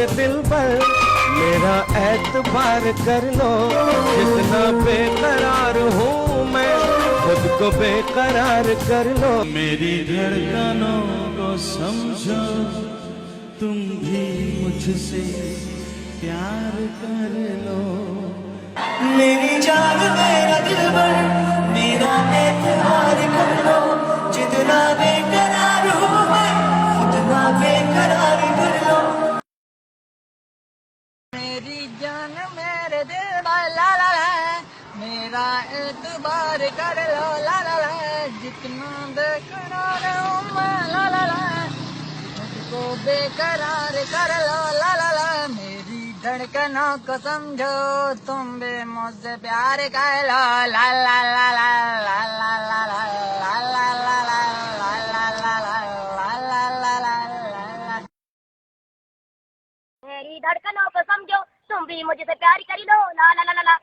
मेरे दिल पर मेरा एतबार कर लो, जितना बेकरार हूँ मैं खुद को बेकरार कर लो। मेरी धड़कनों को समझो, तुम भी मुझसे प्यार कर लो। मेरी जान मेरा दिलबर, मेरा एतबार कर लो, जितना बेकरार हूँ मैं उतना बेकरार कर लो। मेरी जान मेरे दिलबर ला ला ला, मेरा एतबार कर लो ला ला ला, जितना बेकरार हूँ मैं ला ला ला, मुझको बेकरार कर लो ला ला ला। मेरी धड़कनों को समझो, तुम भी मुझसे प्यार कर लो ला ला ला ला ला ला ला ला ला ला ला ला ला ला ला ला। मेरी धड़कनों को समझो, तुम भी मुझसे प्यार कर लो ला ला ला ला ला।